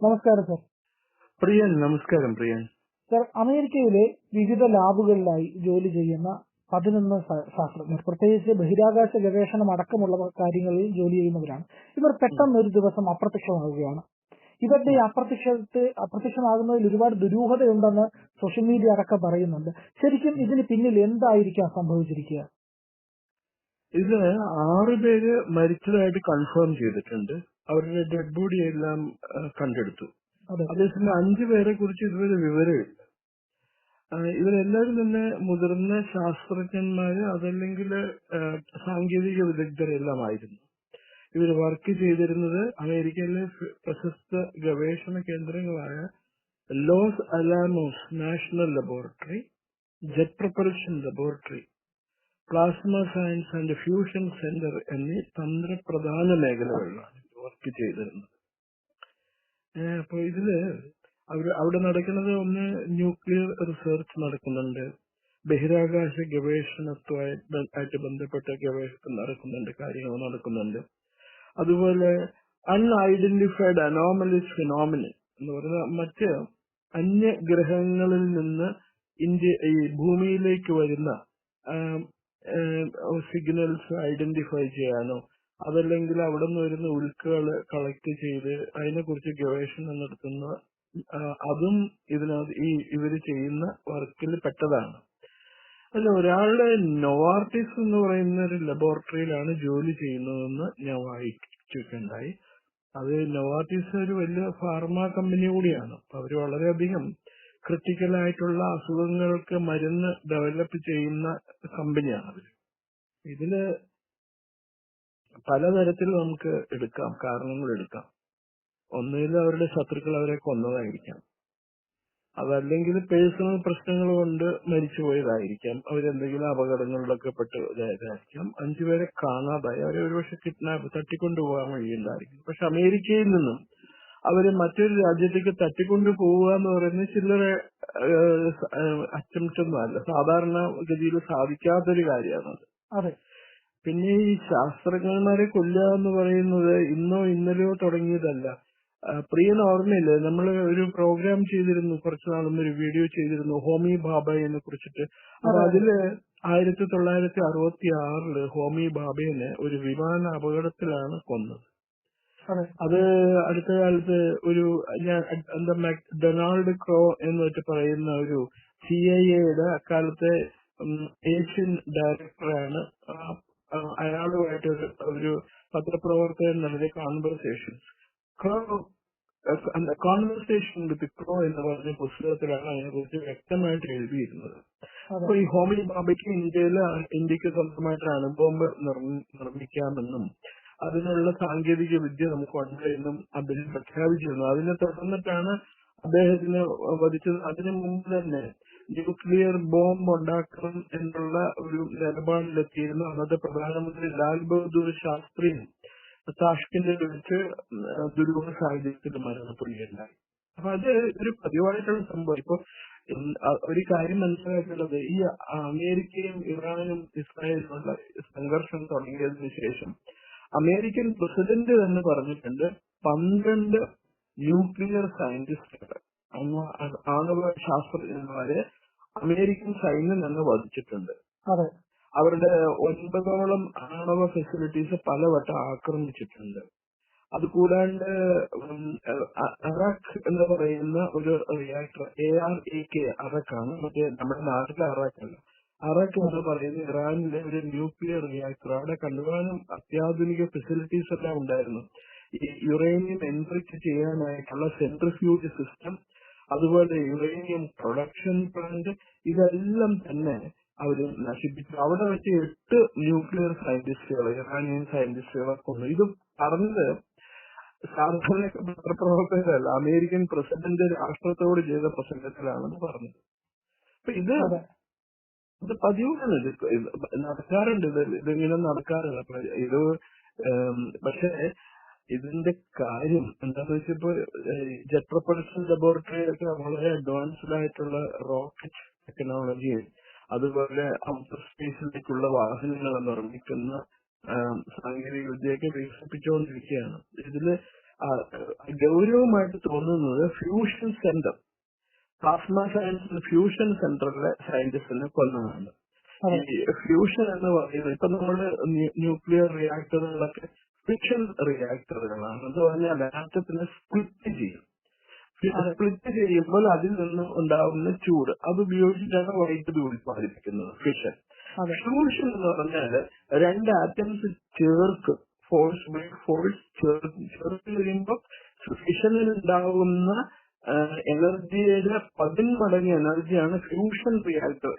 നമസ്കാരം സർ. പ്രിയൻ, നമസ്കാരം പ്രിയൻ. സർ, അമേരിക്കയിലെ വിവിധ ലാബുകളിലായി ജോലി ചെയ്യുന്ന 11 ശാസ്ത്രജ്ഞർ, പ്രത്യേകിച്ച് ബഹിരാകാശ ഗവേഷണം അടക്കമുള്ള കാര്യങ്ങളിൽ ജോലി ചെയ്യുന്നവരാണ്. ഇവർ പെട്ടെന്ന് ഒരു ദിവസം അപ്രത്യക്ഷമാവുകയാണ്. ഇവരുടെ അപ്രത്യക്ഷമാകുന്നതിൽ ഒരുപാട് ദുരൂഹതയുണ്ടെന്ന് സോഷ്യൽ മീഡിയ അടക്കം പറയുന്നുണ്ട്. ശരിക്കും ഇതിന് പിന്നിൽ എന്തായിരിക്കാം സംഭവിച്ചിരിക്കുക? ഇത് 6 പേര് മരിച്ചതായിട്ട് കൺഫേം ചെയ്തിട്ടുണ്ട്. അവരുടെ ഡെഡ് ബോഡി എല്ലാം കണ്ടെടുത്തു. അതേസമയം 5 പേരെ കുറിച്ച് ഇതുവരെ വിവരമില്ല. ഇവരെല്ലാവരും തന്നെ മുതിർന്ന ശാസ്ത്രജ്ഞന്മാര്, അതല്ലെങ്കിൽ സാങ്കേതിക വിദഗ്ധരെല്ലാമായിരുന്നു. ഇവർ വർക്ക് ചെയ്തിരുന്നത് അമേരിക്കയിലെ പ്രശസ്ത ഗവേഷണ കേന്ദ്രങ്ങളായ Los Alamos National Laboratory, Jet Propulsion Laboratory, Plasma Science and Fusion Center എന്നീ തന്ത്രപ്രധാന മേഖലകളിലാണ് വർക്ക് ചെയ്തിരുന്നത്. അപ്പൊ ഇതില് അവിടെ നടക്കുന്നത് ഒന്ന് ന്യൂക്ലിയർ റിസർച്ച് നടക്കുന്നുണ്ട്, ബഹിരാകാശ ഗവേഷണവുമായിട്ട് ബന്ധപ്പെട്ട ഗവേഷണം നടക്കുന്നുണ്ട്, കാര്യങ്ങൾ നടക്കുന്നുണ്ട്. അതുപോലെ അൺഐഡന്റിഫൈഡ് അനോമലീസ് ഫിനോമിനൻ എന്ന് പറയുന്ന മറ്റ് അന്യഗ്രഹങ്ങളിൽ നിന്ന് ഈ ഭൂമിയിലേക്ക് വരുന്ന സിഗ്നൽസ് ഐഡന്റിഫൈ ചെയ്യാനോ അതല്ലെങ്കിൽ അവിടെ നിന്ന് വരുന്ന ഉൽക്കകൾ കളക്ട് ചെയ്ത് അതിനെക്കുറിച്ച് ഗവേഷണം നടത്തുന്ന അതും ഇതിനകത്ത് ഇവര് ചെയ്യുന്ന വർക്കിൽ പെട്ടതാണ്. അല്ല, ഒരാളുടെ നൊവാർട്ടിസ് എന്ന് പറയുന്ന ഒരു ലബോറട്ടറിയിലാണ് ജോലി ചെയ്യുന്നതെന്ന് ഞാൻ വായിച്ചിട്ടുണ്ടായി. അത് നൊവാർട്ടിസ് ഒരു വലിയ ഫാർമ കമ്പനി കൂടിയാണ്. അപ്പൊ അവര് വളരെയധികം ക്രിട്ടിക്കൽ ആയിട്ടുള്ള അസുഖങ്ങൾക്ക് മരുന്ന് ഡെവലപ്പ് ചെയ്യുന്ന കമ്പനിയാണ് അവര്. ഇതില് പലതരത്തിൽ നമുക്ക് കാരണങ്ങൾ എടുക്കാം. ഒന്നുകിൽ അവരുടെ ശത്രുക്കൾ അവരെ കൊന്നതായിരിക്കാം, അതല്ലെങ്കിൽ പേഴ്സണൽ പ്രശ്നങ്ങൾ കൊണ്ട് മരിച്ചുപോയതായിരിക്കാം, അവരെന്തെങ്കിലും അപകടങ്ങളിലൊക്കെ പെട്ടതായിരിക്കാം. 5 പേരെ കാണാതായി, അവരെ ഒരുപക്ഷെ തട്ടിക്കൊണ്ടുപോകാൻ വഴിയുണ്ടായിരിക്കും. പക്ഷെ അമേരിക്കയിൽ നിന്നും അവര് മറ്റൊരു രാജ്യത്തേക്ക് തട്ടിക്കൊണ്ടു പോവുക എന്ന് പറയുന്നത് ചില്ലറ അറ്റംപ്റ്റ് ഒന്നും അല്ല, സാധാരണ ഗതിയിൽ സാധിക്കാത്തൊരു കാര്യമാണത്. പിന്നെ ഈ ശാസ്ത്രജ്ഞന്മാരെ കൊല്ലുക എന്ന് പറയുന്നത് ഇന്നോ ഇന്നലെയോ തുടങ്ങിയതല്ല. പ്രിയൻ ഓർമ്മയില്ലേ, നമ്മൾ ഒരു പ്രോഗ്രാം ചെയ്തിരുന്നു, കുറച്ചു നാളും ഒരു വീഡിയോ ചെയ്തിരുന്നു ഹോമി ഭാഭയെ കുറിച്ചിട്ട്. അപ്പൊ അതില് 1966 ഹോമി ഭാഭയെ ഒരു വിമാന അപകടത്തിലാണ് കൊന്നത്. അത് അടുത്ത കാലത്ത് ഡൊണാൾഡ് ക്രോ എന്ന് വെച്ച് പറയുന്ന ഒരു CIA-യുടെ അക്കാലത്തെ ഏഷ്യൻ ഡയറക്ടറാണ്. അയാളുമായിട്ട് ഒരു പത്രപ്രവർത്തകൻ നടത്തിയ കോൺവെർസേഷൻ വിത്ത് ക്രോ എന്ന് പറഞ്ഞ പുസ്തകത്തിലാണ് അതിനെക്കുറിച്ച് വ്യക്തമായിട്ട് എഴുതിയിരുന്നത്. അപ്പൊ ഈ ഹോമി ഭാഭയ്ക്ക് ഇന്ത്യക്ക് സ്വന്തമായിട്ട് അണുബോംബ് നിർമ്മിക്കാമെന്നും അതിനുള്ള സാങ്കേതിക വിദ്യ നമുക്കുണ്ട് എന്നും അദ്ദേഹം പ്രഖ്യാപിച്ചിരുന്നു. അതിനെ തുടർന്നിട്ടാണ് അദ്ദേഹത്തിന് വധിച്ചത്. അതിനു മുമ്പ് തന്നെ ന്യൂക്ലിയർ ബോംബ് ഉണ്ടാക്കണം എന്നുള്ള ഒരു നിലപാടിലെത്തിയിരുന്നു അന്നത്തെ പ്രധാനമന്ത്രി ലാൽ ബഹദൂർ ശാസ്ത്രിയും താഷ്കന്റിൽ വെച്ച് ദുരൂഹ സാഹചര്യത്തിൽ മരണപ്പെടുകയുണ്ടായി. അപ്പൊ അത് ഒരു പതിവായിട്ടുള്ള സംഭവം. ഇപ്പൊ ഒരു കാര്യം മനസ്സിലാക്കേണ്ടത്, ഈ അമേരിക്കയും ഇറാനും ഇസ്രായേലുമുള്ള സംഘർഷം തുടങ്ങിയതിനു ശേഷം അമേരിക്കൻ പ്രസിഡന്റ് തന്നെ പറഞ്ഞിട്ടുണ്ട് 12 ന്യൂക്ലിയർ സയന്റിസ്റ്റുകൾ, ആണവ ശാസ്ത്രജ്ഞന്മാരെ അമേരിക്കൻ സൈന്യം തന്നെ വധിച്ചിട്ടുണ്ട്. അവരുടെ 9ഓളം ആണവ ഫെസിലിറ്റീസ് പലവട്ടം ആക്രമിച്ചിട്ടുണ്ട്. അതുകൂടാണ്ട് അറാഖ് എന്ന് പറയുന്ന ഒരു റിയാക്ടർ, ARAK, അറക്കാണ്, മറ്റേ നമ്മുടെ നാട്ടിലെ അറാഖല്ല. അറാഖ് എന്ന് പറയുന്ന ഇറാനിലെ ഒരു ന്യൂക്ലിയർ റിയാക്ടർ. അവിടെ കണ്ടുപോകാനും അത്യാധുനിക ഫെസിലിറ്റീസ് എല്ലാം ഉണ്ടായിരുന്നു. ഈ യുറേനിയം എൻറിച്ച് ചെയ്യാനായിട്ടുള്ള സെൻട്രിഫ്യൂജ് സിസ്റ്റം, അതുപോലെ യുറേനിയം പ്രൊഡക്ഷൻ പ്ലാന്റ്, ഇതെല്ലാം തന്നെ അവര് നശിപ്പിച്ചു. അവിടെ വെച്ച് 8 ന്യൂക്ലിയർ സയന്റിസ്റ്റുകൾ, ഇറാനിയൻ സയന്റിസ്റ്റുകളെ കൊന്നു. ഇത് പറഞ്ഞത് സാധാരണ പത്രപ്രവർത്തകരല്ല, അമേരിക്കൻ പ്രസിഡന്റ് രാഷ്ട്രത്തോട് ചെയ്ത പ്രസംഗത്തിലാണെന്ന് പറഞ്ഞത്. അപ്പൊ ഇത് പതിവാണ്, ഇത് നടക്കാറുണ്ട്, ഇതിങ്ങനെ നടക്കാറില്ല. പക്ഷേ ഇതിന്റെ കാര്യം എന്താണെന്ന് വെച്ചാൽ, ഇപ്പൊ ജെറ്റ് പ്രൊപ്പൽഷൻ ലബോറട്ടറി ഒക്കെ വളരെ അഡ്വാൻസ്ഡ് ആയിട്ടുള്ള റോക്കറ്റ് ടെക്നോളജി, അതുപോലെ ഔട്ടർ സ്പേസിലേക്കുള്ള വാഹനങ്ങൾ നിർമ്മിക്കുന്ന സാങ്കേതിക വിദ്യയൊക്കെ വികസിപ്പിച്ചുകൊണ്ടിരിക്കുകയാണ്. ഇതില് ഗൗരവമായിട്ട് തോന്നുന്നത് ഫ്യൂഷൻ സെന്റർ, പ്ലാസ്മ സയൻസിൽ ഫ്യൂഷൻ സെന്ററിലെ സയന്റിസ്റ്റിനെ കൊന്നതാണ്. ഈ ഫ്യൂഷൻ എന്ന് പറയുന്നത് ഇപ്പൊ നമ്മള് ന്യൂക്ലിയർ റിയാക്ടറുകളൊക്കെ ഫിഷൻ റിയാക്ടറുകളാണ്. എന്ന് പറഞ്ഞാൽ ആറ്റത്തിനെ സ്പ്ലിറ്റ് ചെയ്യും. സ്പ്ലിറ്റ് ചെയ്യുമ്പോൾ അതിൽ നിന്ന് ഉണ്ടാവുന്ന ചൂട് അത് ഉപയോഗിച്ചിട്ടാണ് വൈദ്യുതി ഉത്പാദിപ്പിക്കുന്നത് ഫിഷൻ. ഫ്യൂഷൻ എന്ന് പറഞ്ഞാൽ രണ്ട് ആറ്റംസ് ചേർക്കും, ഫോഴ്സ് ബൈ ഫോഴ്സ് ചേർത്ത് കഴിയുമ്പോൾ ഫിഷനിൽ ഉണ്ടാകുന്ന എനർജിയുടെ 10 മടങ്ങ് എനർജിയാണ് ഫ്യൂഷൻ റിയാക്ടർ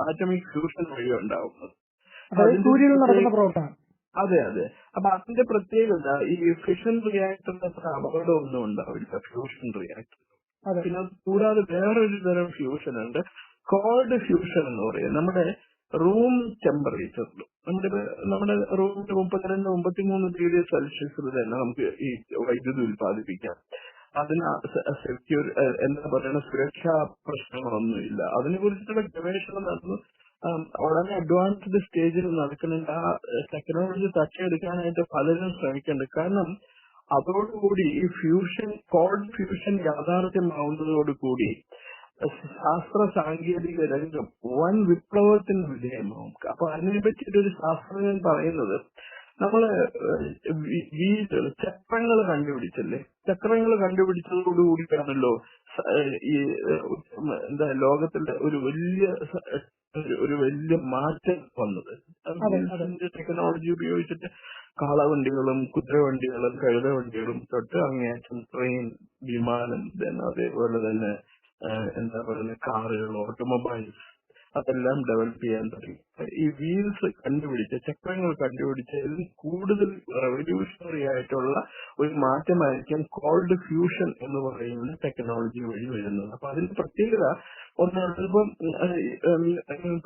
ആറ്റമിക് ഫ്യൂഷൻ വഴി ഉണ്ടാകുന്നത്. അതെ അതെ. അപ്പൊ അതിന്റെ പ്രത്യേകത ഈ ഫിഷൻ റിയാക്ടറിന് അത്ര അപകടമൊന്നും ഉണ്ടാവില്ല ഫ്യൂഷൻ റിയാക്ടർ. പിന്നെ കൂടാതെ വേറൊരു തരം ഫ്യൂഷൻ ഉണ്ട്, കോൾഡ് ഫ്യൂഷൻ എന്ന് പറയുന്നത്. നമ്മുടെ റൂം ടെമ്പറേച്ചറിൽ നമ്മുടെ റൂമിന്റെ 32-33 ഡിഗ്രി സെൽഷ്യസിൽ തന്നെ നമുക്ക് ഈ വൈദ്യുതി ഉത്പാദിപ്പിക്കാം. അതിന് സെക്യൂർ എന്താ പറയുക സുരക്ഷാ പ്രശ്നങ്ങളൊന്നുമില്ല. അതിനെ കുറിച്ചിട്ടുള്ള ഗവേഷണം നടന്നു വളരെ അഡ്വാൻസ്ഡ് സ്റ്റേജിൽ നടക്കുന്നുണ്ട്. ആ ടെക്നോളജി തട്ടിയെടുക്കാനായിട്ട് പലരും ശ്രമിക്കുന്നുണ്ട്. കാരണം അതോടുകൂടി ഈ ഫ്യൂഷൻ കോൾഡ് ഫ്യൂഷൻ യാഥാർത്ഥ്യമാവുന്നതോടുകൂടി ശാസ്ത്ര സാങ്കേതിക രംഗം വൻ വിപ്ലവത്തിന് വിധേയമാവും. അപ്പൊ അതിനെ പറ്റിയിട്ടൊരു ശാസ്ത്രജ്ഞൻ പറയുന്നത്, നമ്മള് വീടുകൾ ചക്രങ്ങൾ കണ്ടുപിടിച്ചല്ലേ, ചക്രങ്ങൾ കണ്ടുപിടിച്ചതോടുകൂടിയാണല്ലോ ഈ ലോകത്തിന്റെ ഒരു വലിയ മാറ്റം വന്നത്. ടെക്നോളജി ഉപയോഗിച്ചിട്ട് കാളവണ്ടികളും കുതിരവണ്ടികളും കഴുതവണ്ടികളും തൊട്ട് അങ്ങേയറ്റം ട്രെയിൻ, വിമാനം, അതേപോലെ തന്നെ എന്താ പറയുക കാറുകൾ, ഓട്ടോമൊബൈൽസ് അതെല്ലാം ഡെവലപ്പ് ചെയ്യാൻ തുടങ്ങി. ഈ വീൽസ് കണ്ടുപിടിച്ച ചക്രങ്ങൾ കണ്ടുപിടിച്ചതിൽ കൂടുതൽ റെവല്യൂഷണറി ആയിട്ടുള്ള ഒരു മാറ്റമായിരിക്കും കോൾഡ് ഫ്യൂഷൻ എന്ന് പറയുന്ന ടെക്നോളജി വഴി വരുന്നത്. അപ്പൊ അതിന്റെ പ്രത്യേകത ഒന്നാണ്, ഇപ്പം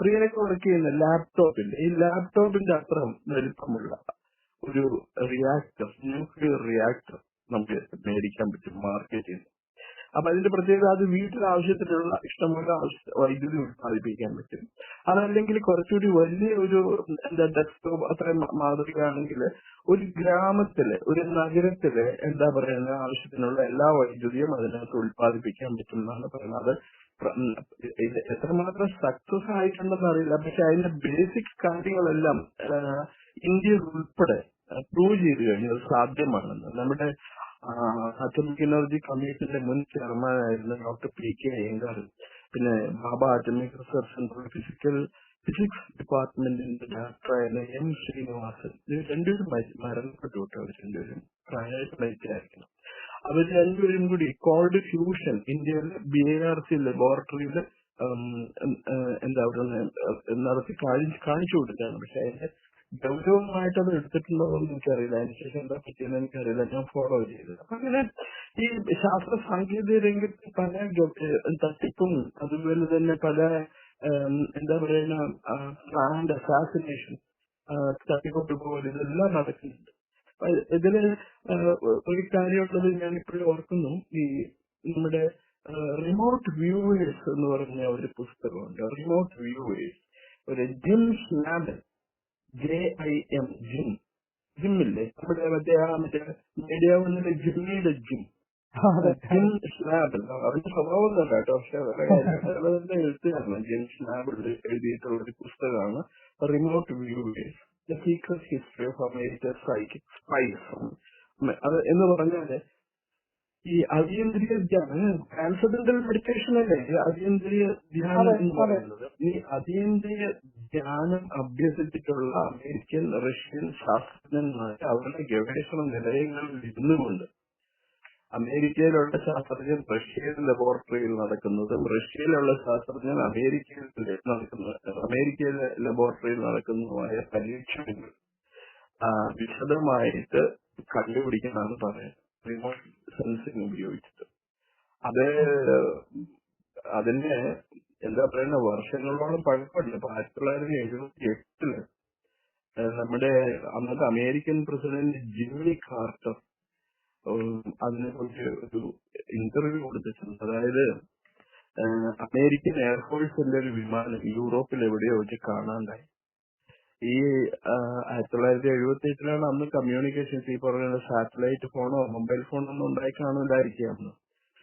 പ്രിയനൊക്കെ വർക്ക് ചെയ്യുന്ന ലാപ്ടോപ്പിന്റെ ഈ ലാപ്ടോപ്പിന്റെ അത്ര വലിപ്പമുള്ള ഒരു റിയാക്ടർ, ന്യൂക്ലിയർ റിയാക്ടർ നമുക്ക് മേടിക്കാൻ പറ്റും മാർക്കറ്റിൽ നിന്ന്. അപ്പൊ അതിന്റെ പ്രത്യേകത അത് വീട്ടിൽ ആവശ്യത്തിനുള്ള ഇഷ്ടംപോലെ വൈദ്യുതി ഉത്പാദിപ്പിക്കാൻ പറ്റും. അതല്ലെങ്കിൽ കുറച്ചുകൂടി വലിയ ഒരു ഡെസ്ക്ടോപ്പ് അത്ര മാതൃകയാണെങ്കിൽ ഒരു ഗ്രാമത്തില് ഒരു നഗരത്തില് എന്താ പറയുക ആവശ്യത്തിനുള്ള എല്ലാ വൈദ്യുതിയും അതിനകത്ത് ഉത്പാദിപ്പിക്കാൻ പറ്റും എന്നാണ് പറയുന്നത്. ഇത് എത്രമാത്രം സക്സസ് ആയിട്ടുണ്ടെന്ന് അറിയില്ല, പക്ഷെ അതിന്റെ ബേസിക് കാര്യങ്ങളെല്ലാം ഇന്ത്യയിൽ ഉൾപ്പെടെ പ്രൂവ് ചെയ്ത് കഴിഞ്ഞത് സാധ്യമാണെന്ന്. നമ്മുടെ അറ്റോമിക് എനർജി കമ്മീഷന്റെ മുൻ ചെയർമാനായിരുന്ന ഡോക്ടർ PK അയ്യങ്കാർ, പിന്നെ Bhabha Atomic Research Centre physics ഡിപ്പാർട്ട്മെന്റിന്റെ ഡയറക്ടറായിരുന്ന M. ശ്രീനിവാസൻ, ഇവർ രണ്ടുപേരും മരണപ്പെട്ടു. അവർ രണ്ടുപേരും പ്രായമായിട്ട് മരിച്ചായിരിക്കണം. അവർ രണ്ടുപേരും കൂടി കോൾഡ് ഫ്യൂഷൻ ഇന്ത്യയിലെ BIRC ലബോറട്ടറിയിൽ എന്താ പറയുക നടത്തി കാണിച്ചു കൊടുത്താണ്. പക്ഷെ അതിന്റെ ഗൗരവമായിട്ട് അത് എടുത്തിട്ടുണ്ടോ എന്ന് എനിക്കറിയില്ല. അതിനുശേഷം എന്താ പറ്റിയെന്ന് എനിക്കറിയില്ല. ഞാൻ ഫോളോ ചെയ്തത്. അപ്പൊ അങ്ങനെ ഈ ശാസ്ത്ര സാങ്കേതിക രംഗത്ത് പല തട്ടിപ്പും അതുപോലെ തന്നെ പല എന്താ പറയുന്ന പ്ലാന്റ് അസാസിനേഷൻ, തട്ടിക്കൊണ്ടു പോകൽ, ഇതെല്ലാം നടക്കുന്നുണ്ട്. ഇതില് ഒരു കാര്യമുള്ളത് ഞാൻ ഇപ്പോഴും ഓർക്കുന്നു. ഈ നമ്മുടെ റിമോട്ട് വ്യൂവേഴ്സ് എന്ന് പറഞ്ഞ ഒരു പുസ്തകമുണ്ട്. റിമോട്ട് വ്യൂവേഴ്സ്, ഒരു ജിം സ്നാബൻ, JIM, ജിമ്മില്ലേ നമ്മുടെ മറ്റേ മീഡിയ വന്നിട്ട് ജിമ്മിയുടെ ജിം സ്നാബിൾ. അവരുടെ സ്വഭാവം തന്നെ കേട്ടോ, പക്ഷെ അവരുടെ എഴുത്തുകാരനാണ്. ജിം സ്നാബിൾ എഴുതിയിട്ടുള്ള ഒരു പുസ്തകമാണ് remote viewers, the secret history of American psychic spice. അത് എന്ന് പറഞ്ഞാല് ഈ അതീന്ദ്രിയ ധ്യാനം, ട്രാൻസെൻഡന്റൽ മെഡിറ്റേഷൻ അല്ലേ അതീന്ദ്രിയ ധ്യാനം എന്ന് പറയുന്നത്. ഈ അതീന്ദ്രിയ ധ്യാനം അഭ്യസിച്ചിട്ടുള്ള അമേരിക്കൻ, റഷ്യൻ ശാസ്ത്രജ്ഞന്മാർ അവരുടെ ഗവേഷണ നിലയങ്ങളിൽ ഇരുന്നുകൊണ്ട് അമേരിക്കയിലുള്ള ശാസ്ത്രജ്ഞൻ റഷ്യൻ ലബോറട്ടറിയിൽ നടക്കുന്നതും റഷ്യയിലുള്ള ശാസ്ത്രജ്ഞൻ അമേരിക്കയിലെ ലബോറട്ടറിയിൽ നടക്കുന്നതുമായ പരീക്ഷണങ്ങൾ വിശദമായിട്ട് കണ്ടുപിടിക്കാനാണ് പറയുന്നത് റിമോട്ട് സെൻസിങ് ഉപയോഗിച്ചിട്ട്. അതിന്റെ എന്താ പറയുന്ന വർഷങ്ങളോളം പഴക്കമുണ്ട്. ഇപ്പൊ 1978 നമ്മുടെ അന്നത്തെ അമേരിക്കൻ പ്രസിഡന്റ് ജിമ്മി കാർട്ടർ അതിനെ കുറിച്ച് ഒരു ഇന്റർവ്യൂ കൊടുത്തിട്ടുണ്ട്. അതായത് അമേരിക്കൻ എയർഫോഴ്സിന്റെ ഒരു വിമാനം യൂറോപ്പിൽ എവിടെയോ വെച്ച് കാണാണ്ടായി. ഈ 1978 അന്ന് കമ്മ്യൂണിക്കേഷൻസ് ഈ പറഞ്ഞ സാറ്റലൈറ്റ് ഫോണോ മൊബൈൽ ഫോണോ ഒന്നും ഉണ്ടായി കാണില്ലായിരിക്കും അന്ന്.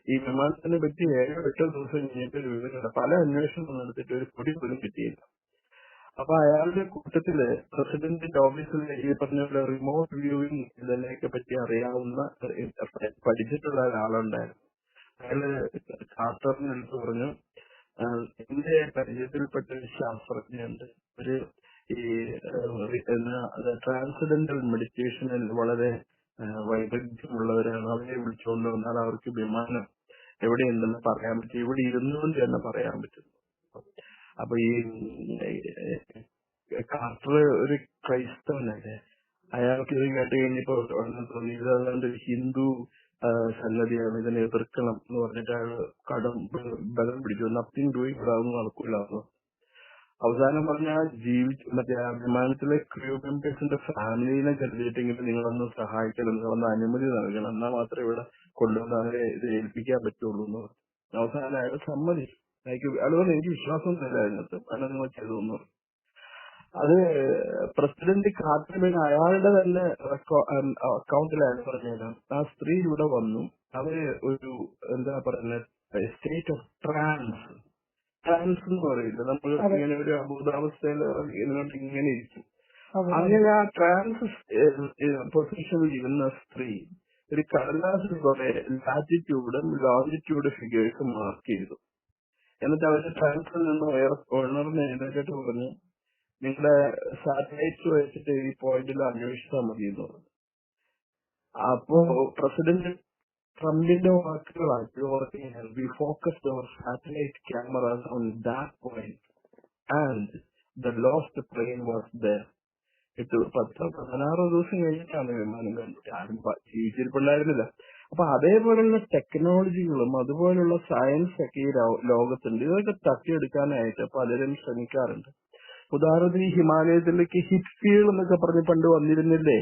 ഈ വിമാനത്തിനെ പറ്റി 7-8 ദിവസം കഴിഞ്ഞിട്ട് ഒരു വിവരമില്ല. പല അന്വേഷണം നടത്തിയിട്ട് ഒരു പൊടി പോലും കിട്ടിയില്ല. അപ്പൊ അയാളുടെ കൂട്ടത്തില് പ്രസിഡന്റിന്റെ ഓഫീസിൽ ഈ പറഞ്ഞ പോലെ റിമോട്ട് വ്യൂവിംഗ് ഇതിനെയൊക്കെ പറ്റി അറിയാവുന്ന പഠിച്ചിട്ടുള്ള ഒരാളുണ്ടായിരുന്നു. അയാള് കാർട്ടറിന് എടുത്ത് പറഞ്ഞു, എന്റെ പരിചയത്തിൽപ്പെട്ട ഒരു ശാസ്ത്രജ്ഞയുണ്ട്, ഒരു ഈ ട്രാൻസ്ഡെന്റൽ മെഡിറ്റേഷനിൽ വളരെ വൈദഗ്ധ്യമുള്ളവരാണ്. അവരെ വിളിച്ചുകൊണ്ട് വന്നാൽ അവർക്ക് വിമാനം എവിടെയുണ്ടെന്ന് പറയാൻ പറ്റും, ഇവിടെ ഇരുന്നുകൊണ്ട് തന്നെ പറയാൻ പറ്റും. അപ്പൊ ഈ കാർട്ടർ ഒരു ക്രൈസ്തവനല്ലേ, അയാൾക്ക് ഇത് കേട്ട് കഴിഞ്ഞപ്പോ തോന്നി ഇത് അതുകൊണ്ട് ഹിന്ദു സംഗതിയാണ്, ഇതിനെ എതിർക്കണം എന്ന് പറഞ്ഞിട്ട് അയാൾ ബലം പിടിച്ചു. നത്തിങ് ഡൂയിങ് ഇടാവുന്ന നടക്കില്ലായിരുന്നു. അവസാനം പറഞ്ഞാൽ മറ്റേ വിമാനത്തിലെ ക്രൂ മെമ്പേഴ്സിന്റെ ഫാമിലിനെ കരുതിയിട്ടെങ്കിലും നിങ്ങളൊന്ന് സഹായിക്കണം, നിങ്ങളൊന്ന് അനുമതി നൽകണം, എന്നാൽ മാത്രമേ ഇവിടെ കൊണ്ടുവന്ന് അവരെ ഇത് ഏൽപ്പിക്കാൻ പറ്റുള്ളൂ എന്ന് പറഞ്ഞു. അവസാനം അയാൾ സമ്മതിച്ചു. അതുപോലെ എനിക്ക് വിശ്വാസമൊന്നുമില്ല അതിനകത്ത്, അങ്ങനെ നിങ്ങൾ ചെയ്തു എന്ന് പറഞ്ഞു. അത് പ്രസിഡന്റ് കാർട്ടറിന് അയാളുടെ തന്നെ അക്കൗണ്ടിലാണ് പറഞ്ഞത്. ആ സ്ത്രീ ഇവിടെ വന്നു, അവര് ഒരു എന്താ പറയുന്നത് സ്റ്റേറ്റ് ഓഫ് ട്രാൻസ് എന്ന് പറയില്ല, നമ്മൾ ഇങ്ങനെ ഒരു അബോധാവസ്ഥയിൽ ഇങ്ങനെ ഇരിക്കും. അങ്ങനെ ആ ട്രാൻസ് പൊസിഷനിൽ ഇരുന്ന സ്ത്രീ ഒരു കടലാസിൽ കുറെ ലാറ്റിറ്റ്യൂഡും ലോഞ്ചിറ്റ്യൂഡ് ഫിഗേഴ്സും മാർക്ക് ചെയ്തു. എന്നിട്ട് അവര് ട്രാൻസിൽ നിന്ന് ഉണർന്ന് എഴുന്നേറ്റിട്ട് പറഞ്ഞു, നിങ്ങളുടെ സാറ്റലൈറ്റ്സ് വെച്ചിട്ട് ഈ പോയിന്റിൽ അന്വേഷിച്ചാൽ മതി എന്ന് പറഞ്ഞു. അപ്പോ പ്രസിഡന്റ് ട്രംപിന്റെ വാക്കുകളാക്കി ഓർക്കുകയാണ്, we focused our satellite cameras on that point and the lost plane was there. 16 ദിവസം കഴിഞ്ഞിട്ടാണ് വിമാനം കണ്ടിട്ട്, ആരും ജീവിച്ചിരിപ്പുണ്ടായിരുന്നില്ല. അപ്പൊ അതേപോലുള്ള ടെക്നോളജികളും അതുപോലുള്ള സയൻസ് ഒക്കെ ഈ ലോകത്തുണ്ട്. ഇതൊക്കെ തട്ടിയെടുക്കാനായിട്ട് പലരും ശ്രമിക്കാറുണ്ട്. ഉദാഹരണത്തിന് ഈ ഹിമാലയത്തിലേക്ക് ഹിറ്റ്ഫീൽഡ് എന്നൊക്കെ പറഞ്ഞ് പണ്ട് വന്നിരുന്നില്ലേ,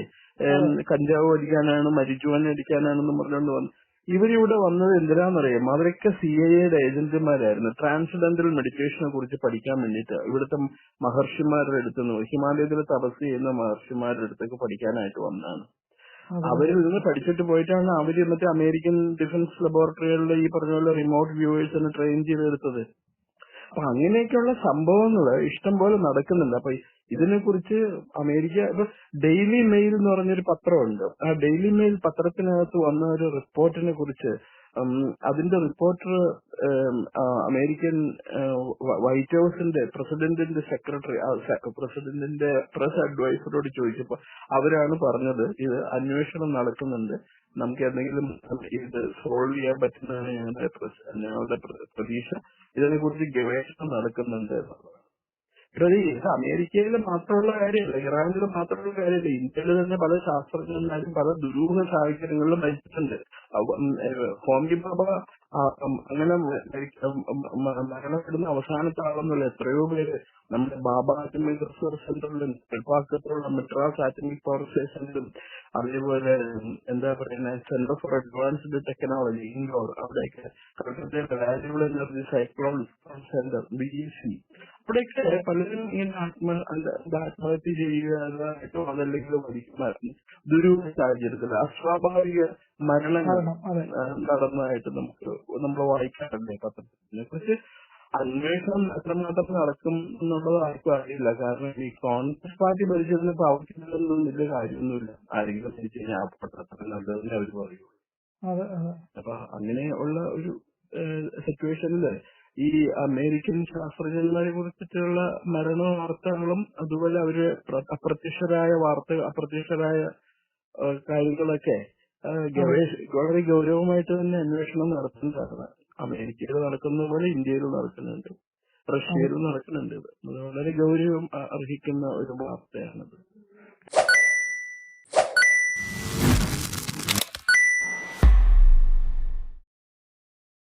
കഞ്ചാവ് അടിക്കാനാണ് മരിജുവാന അടിക്കാനാണെന്ന് പറഞ്ഞുകൊണ്ട് വന്നു. ഇവരിവിടെ വന്നത് എന്തിനാണെന്നറിയാം, അവരൊക്കെ CIA ഏജന്റുമാരായിരുന്നു. ട്രാൻസ്ഡെന്റൽ മെഡിറ്റേഷനെ കുറിച്ച് പഠിക്കാൻ വേണ്ടിയിട്ട് ഇവിടുത്തെ മഹർഷിമാരുടെ അടുത്ത്, ഹിമാലയത്തിൽ തപസ് ചെയ്യുന്ന മഹർഷിമാരുടെ അടുത്തേക്ക് പഠിക്കാനായിട്ട് വന്നതാണ്. അവര് നിന്ന് പഠിച്ചിട്ട് പോയിട്ടാണ് അവര് മറ്റേ അമേരിക്കൻ ഡിഫൻസ് ലബോറട്ടറികളിൽ ഈ പറഞ്ഞ പോലെ റിമോട്ട് വ്യൂവേഴ്സിനെ ട്രെയിൻ ചെയ്തെടുത്തത്. അപ്പൊ അങ്ങനെയൊക്കെയുള്ള സംഭവങ്ങൾ ഇഷ്ടം പോലെ നടക്കുന്നുണ്ട്. അപ്പൊ ഇതിനെ കുറിച്ച് അമേരിക്ക ഇപ്പൊ ഡെയിലി മെയിൽ എന്ന് പറഞ്ഞൊരു പത്രമുണ്ട്. ആ ഡെയിലി മെയിൽ പത്രത്തിനകത്ത് വന്ന ഒരു റിപ്പോർട്ടിനെ കുറിച്ച് അതിന്റെ റിപ്പോർട്ടർ അമേരിക്കൻ വൈറ്റ് ഹൗസിന്റെ പ്രസിഡന്റിന്റെ സെക്രട്ടറി, പ്രസിഡന്റിന്റെ പ്രസ് അഡ്വൈസറോട് ചോദിച്ചപ്പോ അവരാണ് പറഞ്ഞത്, ഇത് അന്വേഷണം നടക്കുന്നുണ്ട്, നമുക്ക് എന്തെങ്കിലും ഇത് സോൾവ് ചെയ്യാൻ പറ്റുന്നതാണ് ഞങ്ങളുടെ പ്രതീക്ഷ, ഇതിനെ കുറിച്ച് ഗവേഷണം നടക്കുന്നുണ്ട് എന്നുള്ളതാണ്. ഇത് അമേരിക്കയിൽ മാത്രമുള്ള കാര്യമല്ല, ഇറാനിൽ മാത്രമുള്ള കാര്യമല്ല, ഇന്ത്യയിൽ തന്നെ പല ശാസ്ത്രജ്ഞന്മാരും പല ദുരൂഹ സാഹചര്യങ്ങളിലും മരിച്ചിട്ടുണ്ട്. ഹോമി ബാബ അങ്ങനെ മരണപ്പെടുന്ന അവസാനത്തെ ആളൊന്നുമില്ല, എത്രയോ പേര് നമ്മുടെ ബാബ ആറ്റമിക് റിസർച്ച് സെന്ററിലും നെൽപ്പാക്കത്തിലുള്ള മെട്രാസ് ആറ്റമിക് പവർ സ്റ്റേഷനിലും അതേപോലെ എന്താ പറയുന്നത് Centre for Advanced Technology Indore, അവിടെയൊക്കെ കൽക്കത്തയുടെ valuable energy cyclone centre BEC, അവിടെയൊക്കെ പലരും ഇങ്ങനെ ആത്മഹത്യ ചെയ്യുകയോ അതല്ലെങ്കിൽ മരിക്കുമായിരുന്നു. ദുരൂഹ സാഹചര്യത്തിൽ അസ്വാഭാവിക മരണങ്ങൾ നടന്നതായിട്ട് നമ്മൾ വായിക്കാറുണ്ട് പത്രത്തിനെ കുറിച്ച്. അന്വേഷണം എത്രമാത്രം നടക്കും എന്നുള്ളത് ആർക്കും അറിയില്ല. കാരണം ഈ കോൺഗ്രസ് പാർട്ടി ഭരിച്ചിരുന്നപ്പോ അവർക്കൊന്നും വലിയ കാര്യമൊന്നുമില്ല, ആരെങ്കിലും ഭരിച്ചു കഴിഞ്ഞാൽ ആ പത്രത്തിൽ നല്ലതെന്ന് അവർ പറയുള്ളൂ. അപ്പൊ അങ്ങനെയുള്ള ഒരു സിറ്റുവേഷനില് ഈ അമേരിക്കൻ ശാസ്ത്രജ്ഞന്മാരെ കുറിച്ചിട്ടുള്ള മരണ വാർത്തകളും അതുപോലെ അവര് അപ്രത്യക്ഷരായ കാര്യങ്ങളൊക്കെ വളരെ ഗൗരവമായിട്ട് തന്നെ അന്വേഷണം നടത്തുന്നതാണ്. അമേരിക്കയിൽ നടക്കുന്ന പോലെ ഇന്ത്യയിൽ നടക്കുന്നുണ്ട്, റഷ്യയിൽ നടക്കുന്നുണ്ട്. അത് വളരെ ഗൗരവം അർഹിക്കുന്ന ഒരു വാർത്തയാണത്.